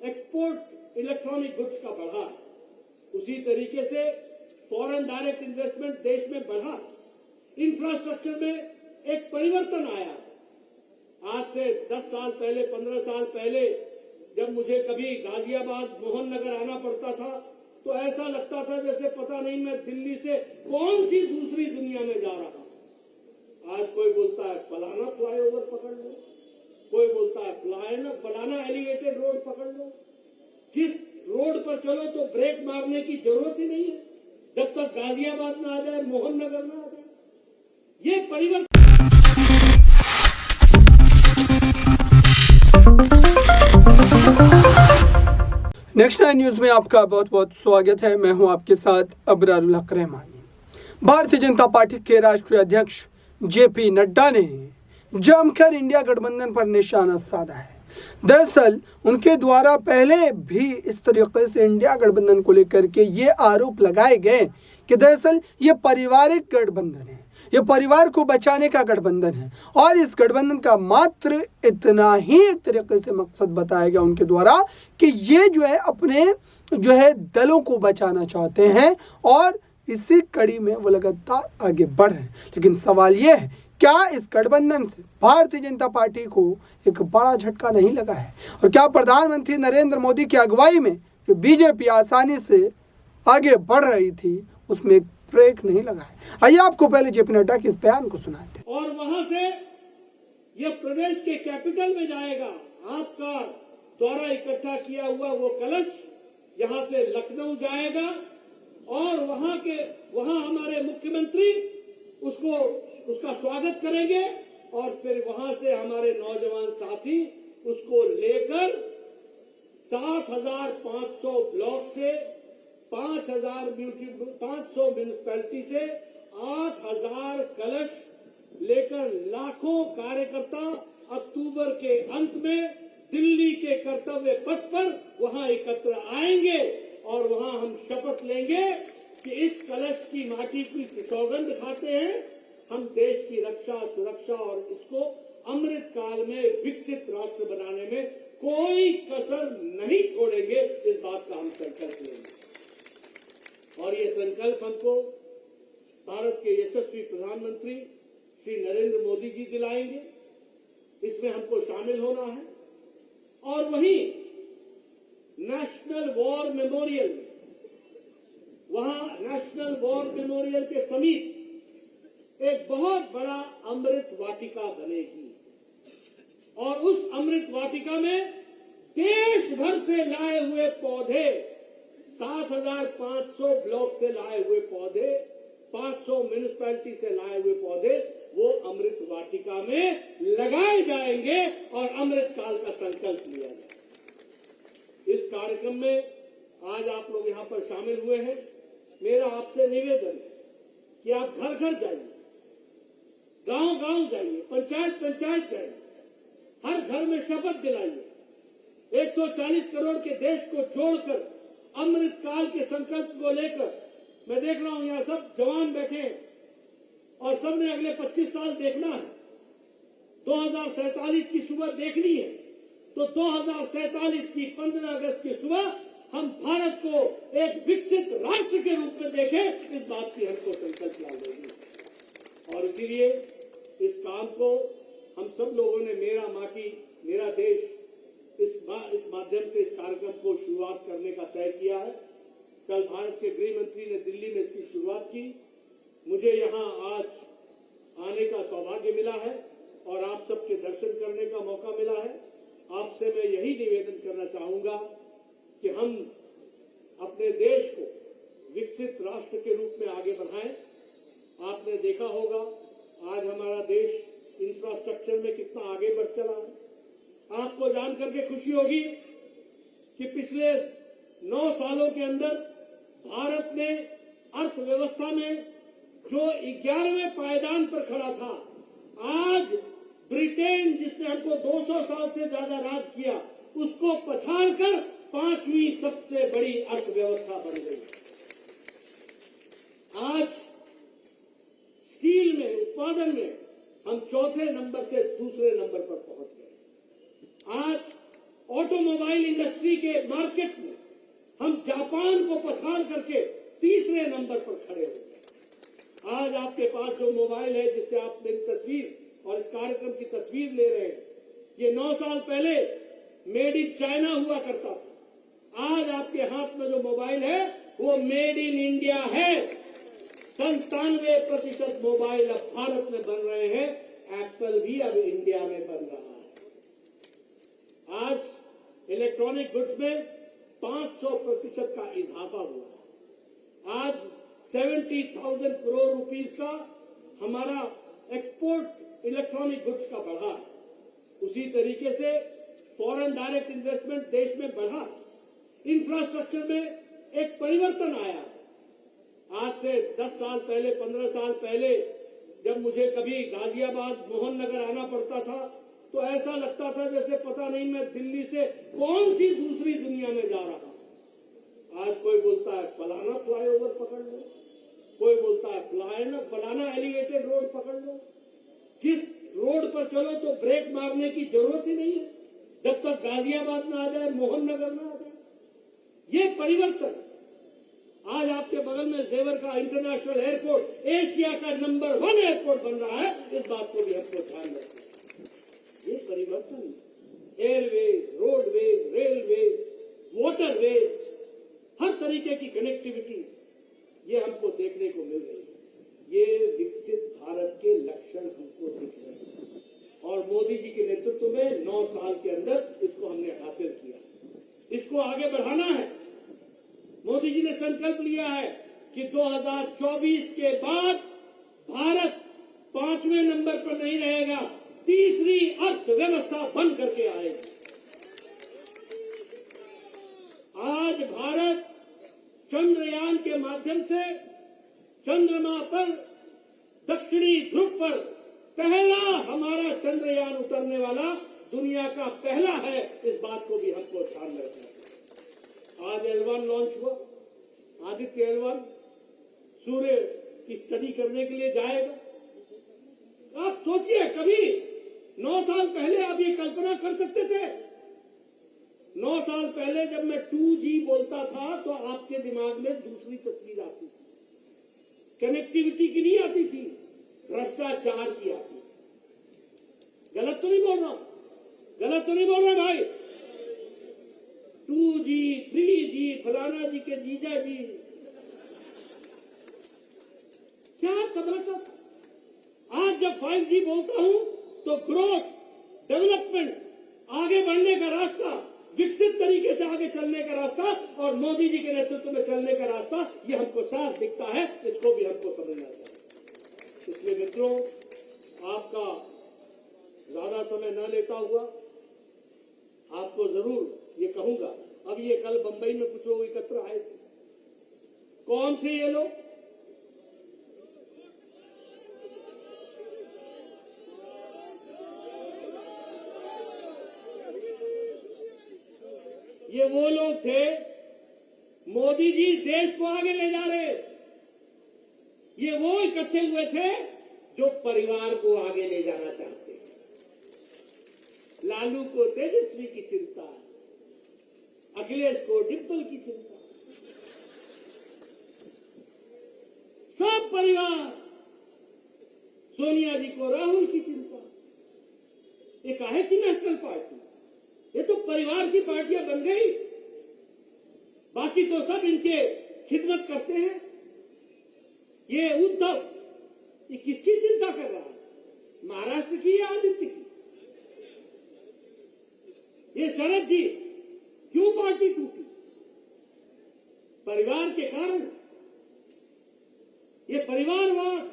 Export electronic goods का बढ़ा, उसी तरीके से फॉरेन डायरेक्ट इन्वेस्टमेंट देश में बढ़ा, इंफ्रास्ट्रक्चर में एक परिवर्तन आया। आज से 10 साल पहले, 15 साल पहले जब मुझे कभी गाजियाबाद, मोहन नगर आना पड़ता था तो ऐसा लगता था जैसे पता नहीं मैं दिल्ली से कौन सी दूसरी दुनिया में जा रहा हूं। आज कोई बोलता है फलाना फ्लाईओवर पकड़ लो, कोई बोलता है फलाना एलिवेटेड रोड पकड़ लो। जिस रोड पर चलो तो ब्रेक मारने की जरूरत ही नहीं है जब तक गाजियाबाद में आ जाए, मोहन नगर में आ जाए। ये परिवर्तन नेक्स्ट 9 न्यूज में आपका बहुत बहुत स्वागत है। मैं हूं आपके साथ अबरारुल हक रहमानी। भारतीय जनता पार्टी के राष्ट्रीय अध्यक्ष जेपी नड्डा ने जमकर इंडिया गठबंधन पर निशाना साधा है। दरअसल उनके द्वारा पहले भी इस तरीके से इंडिया गठबंधन को लेकर के ये आरोप लगाए गए कि दरअसल ये पारिवारिक गठबंधन है, ये परिवार को बचाने का गठबंधन है और इस गठबंधन का मात्र इतना ही एक तरीके से मकसद बताया गया उनके द्वारा कि ये जो है अपने जो है दलों को बचाना चाहते हैं और इसी कड़ी में वो लगातार आगे बढ़ रहे हैं। लेकिन सवाल ये है, क्या इस गठबंधन से भारतीय जनता पार्टी को एक बड़ा झटका नहीं लगा है और क्या प्रधानमंत्री नरेंद्र मोदी की अगुवाई में जो बीजेपी आसानी से आगे बढ़ रही थी उसमें एक ब्रेक नहीं लगा है। आइए आपको पहले जेपी नड्डा के इस बयान को सुनाते हैं। और वहां से ये प्रदेश के कैपिटल में जाएगा। आपका द्वारा इकट्ठा किया हुआ वो कलश यहां से लखनऊ जाएगा और वहां हमारे मुख्यमंत्री उसका स्वागत करेंगे और फिर वहां से हमारे नौजवान साथी उसको लेकर 7,500 ब्लॉक से 500 म्यूनिसिपैलिटी से 8,000 कलश लेकर लाखों कार्यकर्ता अक्टूबर के अंत में दिल्ली के कर्तव्य पथ पर वहां एकत्र आएंगे और वहां हम शपथ लेंगे कि इस कलश की माटी की सौगंध खाते हैं, हम देश की रक्षा, सुरक्षा और इसको अमृत काल में विकसित राष्ट्र बनाने में कोई कसर नहीं छोड़ेंगे। इस बात का हम संकल्प लेंगे और ये संकल्प हमको भारत के यशस्वी प्रधानमंत्री श्री नरेंद्र मोदी जी दिलाएंगे। इसमें हमको शामिल होना है और वहीं नेशनल वॉर मेमोरियल, वहां नेशनल वॉर मेमोरियल के समीप एक बहुत बड़ा अमृत वाटिका बनेगी और उस अमृत वाटिका में देश भर से लाए हुए पौधे, 7,500 ब्लॉक से लाए हुए पौधे, 500 म्यूनिसिपैलिटी से लाए हुए पौधे वो अमृत वाटिका में लगाए जाएंगे और अमृत काल का संकल्प लिया जाएगा। इस कार्यक्रम में आज आप लोग यहां पर शामिल हुए हैं। मेरा आपसे निवेदन है कि आप घर घर जाइए, गांव गांव जाइए, पंचायत पंचायत जाइए, हर घर में शपथ दिलाइए। 140 करोड़ के देश को जोड़कर अमृत काल के संकल्प को लेकर, मैं देख रहा हूं यहां सब जवान बैठे हैं और सबने अगले 25 साल देखना है। 2047 की सुबह देखनी है तो 2047 की 15 अगस्त की सुबह हम भारत को एक विकसित राष्ट्र के रूप में देखें, इस बात की हमको संकल्प लेंगे। और इसीलिए इस काम को हम सब लोगों ने मेरा माटी मेरा देश इस माध्यम से इस कार्यक्रम को शुरुआत करने का तय किया है। कल भारत के गृह मंत्री ने दिल्ली में इसकी शुरुआत की। मुझे यहां आज आने का सौभाग्य मिला है और आप सबके दर्शन करने का मौका मिला है। आपसे मैं यही निवेदन करना चाहूंगा कि हम अपने देश को विकसित राष्ट्र के रूप में आगे बढ़ाएं। आपने देखा होगा आज हमारा देश इंफ्रास्ट्रक्चर में कितना आगे बढ़ चला है। आपको जानकर के खुशी होगी कि पिछले 9 सालों के अंदर भारत ने अर्थव्यवस्था में जो 11वें पायदान पर खड़ा था, आज ब्रिटेन जिसने हमको 200 साल से ज्यादा राज किया उसको पछाड़कर 5वीं सबसे बड़ी अर्थव्यवस्था बन गई। आज स्टील में उत्पादन में हम 4थे नंबर से 2रे नंबर पर पहुंच गए। आज ऑटोमोबाइल इंडस्ट्री के हम जापान को पछाड़ करके तीसरे नंबर पर खड़े हो गए। आज आपके पास जो मोबाइल है जिससे आप मेरी तस्वीर और इस कार्यक्रम की तस्वीर ले रहे हैं, ये 9 साल पहले मेड इन चाइना हुआ करता था। आज आपके हाथ में जो मोबाइल है वो मेड इन इंडिया है। 97% मोबाइल अब भारत में बन रहे हैं। एप्पल भी अब इंडिया में बन रहा है। आज इलेक्ट्रॉनिक गुड्स में 500% का इजाफा हुआ। आज 70,000 करोड़ रुपीस का हमारा एक्सपोर्ट इलेक्ट्रॉनिक गुड्स का बढ़ा। उसी तरीके से फॉरेन डायरेक्ट इन्वेस्टमेंट देश में बढ़ा। इंफ्रास्ट्रक्चर में एक परिवर्तन आया। आज से 10 साल पहले, 15 साल पहले जब मुझे कभी गाजियाबाद, मोहन नगर आना पड़ता था तो ऐसा लगता था जैसे पता नहीं मैं दिल्ली से कौन सी दूसरी दुनिया में जा रहा हूं। आज कोई बोलता है फलाना फ्लाईओवर पकड़ लो, कोई बोलता है फलाना एलिवेटेड रोड पकड़ लो। जिस रोड पर चलो तो ब्रेक मारने की जरूरत ही नहीं है जब तक गाजियाबाद में आ जाए, मोहन नगर में आ जाए। ये परिवर्तन आज आपके बगल में जेवर का इंटरनेशनल एयरपोर्ट एशिया का नंबर 1 एयरपोर्ट बन रहा है। इस बात को भी हमको ध्यान रखना है। ये परिवर्तन एयरवेज, रोडवेज, रेलवेज, वाटरवेज, हर तरीके की कनेक्टिविटी ये हमको देखने को मिल रही है। ये विकसित भारत के लक्षण हमको दिख रहे हैं और मोदी जी के नेतृत्व में 9 साल के अंदर इसको हमने हासिल किया। इसको आगे बढ़ाना है। मोदी जी ने संकल्प लिया है कि 2024 के बाद भारत 5वें नंबर पर नहीं रहेगा, तीसरी अर्थव्यवस्था बन करके आएगी। आज भारत चंद्रयान के माध्यम से चंद्रमा पर, दक्षिणी ध्रुव पर पहला हमारा चंद्रयान उतरने वाला दुनिया का पहला है। इस बात को भी हमको ध्यान रखना है। आज L1 लॉन्च हुआ। आदित्य L1 सूर्य की स्टडी करने के लिए जाएगा। आप सोचिए, कभी 9 साल पहले आप ये कल्पना कर सकते थे? 9 साल पहले जब मैं 2G बोलता था तो आपके दिमाग में दूसरी तस्वीर आती थी। कनेक्टिविटी की नहीं आती थी, भ्रष्टाचार की आती थी। गलत तो नहीं बोल रहा? गलत तो नहीं बोल रहा भाई? 2G, 3G, फलाना जी के जीजा जी, क्या तमाशा। आज जब 5G बोलता हूं तो ग्रोथ, डेवलपमेंट, आगे बढ़ने का रास्ता, विकसित तरीके से आगे चलने का रास्ता और मोदी जी के नेतृत्व में चलने का रास्ता, ये हमको साफ दिखता है। इसको भी हमको समझना चाहिए। इसलिए मित्रों, आपका ज्यादा समय न लेता हुआ आपको जरूर ये कहूंगा। अब ये कल बंबई में कुछ लोग एकत्र आए थे। कौन थे ये लोग? ये वो लोग थे, मोदी जी देश को आगे ले जा रहे। ये वो इकट्ठे हुए थे जो परिवार को आगे ले जाना चाहते हैं। लालू को तेजस्वी की चिंता, अखिलेश को डिम्पल की चिंता, सब परिवार, सोनिया जी को राहुल की चिंता। ये काहे की नेशनल पार्टी? ये तो परिवार की पार्टियां बन गई। बाकी तो सब इनके खिदमत करते हैं। ये उद्धव, ये किसकी चिंता कर रहा है? महाराष्ट्र की या आदित्य की? ये शरद जी, क्यों पार्टी टूटी? परिवार के कारण। ये परिवारवाद,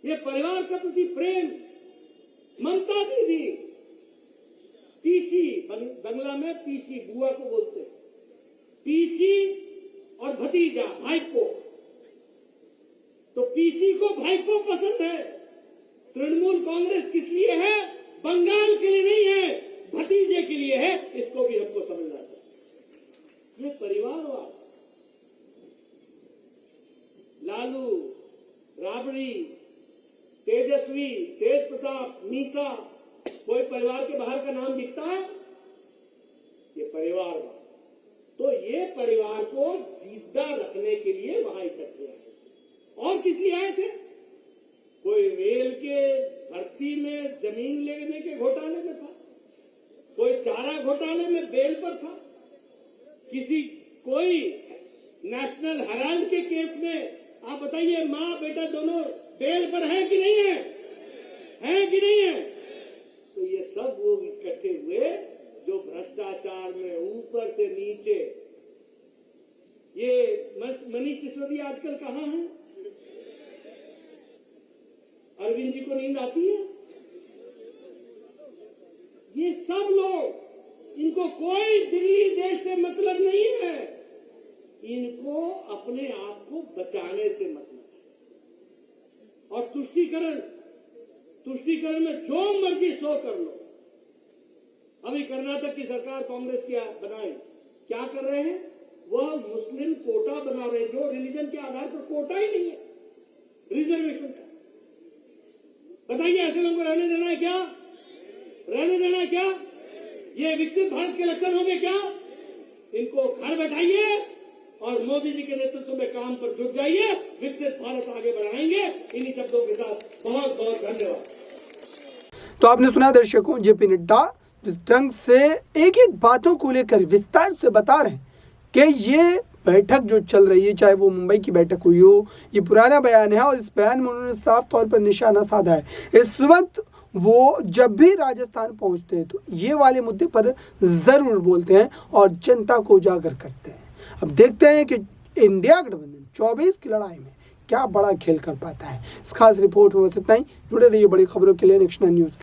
ये परिवार के प्रति प्रेम। ममता दीदी, पीसी, बंगला में पीसी बुआ को बोलते हैं, पीसी और भतीजा भाईपो। तो पीसी को भाईपो पसंद है। तृणमूल कांग्रेस किस लिए है? बंगाल के लिए नहीं है, भतीजे के लिए है। इसको भी हमको समझना चाहिए। ये परिवारवाद। लालू, राबड़ी, तेजस्वी, तेज प्रताप, मीसा, कोई परिवार के बाहर का नाम दिखता है? ये परिवारवाद। तो ये परिवार को जिंदा रखने के लिए वहां इकट्ठे आए। और किस लिए आए थे? कोई रेल के भर्ती में जमीन लेने के घोटाले में था, कोई चारा घोटाले में बेल पर था, कोई नेशनल हेराल्ड के केस में आप बताइए माँ बेटा दोनों बेल पर है कि नहीं है? है कि नहीं है? तो ये सब वो इकट्ठे हुए जो भ्रष्टाचार में ऊपर से नीचे। ये मनीष सिसोदिया आजकल कहाँ है? अरविंद जी को नींद आती है? ये सब लोग, इनको कोई दिल्ली देश से मतलब नहीं है, इनको अपने आप को बचाने से मतलब है। और तुष्टीकरण में जो मर्जी सो कर लो। अभी कर्नाटक की सरकार कांग्रेस की बनाई, क्या कर रहे हैं? वह मुस्लिम कोटा बना रहे हैं, जो रिलीजन के आधार पर कोटा ही नहीं है, रिजर्वेशन का। बताइए ऐसे लोगों को रहने देना है क्या? रहने देना है क्या? ये विकसित भारत के लक्षण होंगे क्या? इनको घर बैठाइए और मोदी जी के नेतृत्व में काम पर जुट जाइए। विकसित भारत आगे बढ़ाएंगे। इन्हीं शब्दों के साथ बहुत बहुत धन्यवाद। तो आपने सुना दर्शकों, जेपी नड्डा जिस ढंग से एक एक बातों को लेकर विस्तार से बता रहे हैं कि ये बैठक जो चल रही है, चाहे वो मुंबई की बैठक हुई हो, ये पुराना बयान है और इस बयान में उन्होंने साफ तौर पर निशाना साधा है। इस वक्त वो जब भी राजस्थान पहुंचते हैं तो ये वाले मुद्दे पर ज़रूर बोलते हैं और जनता को उजागर करते हैं। अब देखते हैं कि इंडिया गठबंधन 24 की लड़ाई में क्या बड़ा खेल कर पाता है। इस खास रिपोर्ट में बस इतना ही। जुड़े रहिए बड़ी खबरों के लिए नेक्स्ट 9 न्यूज़।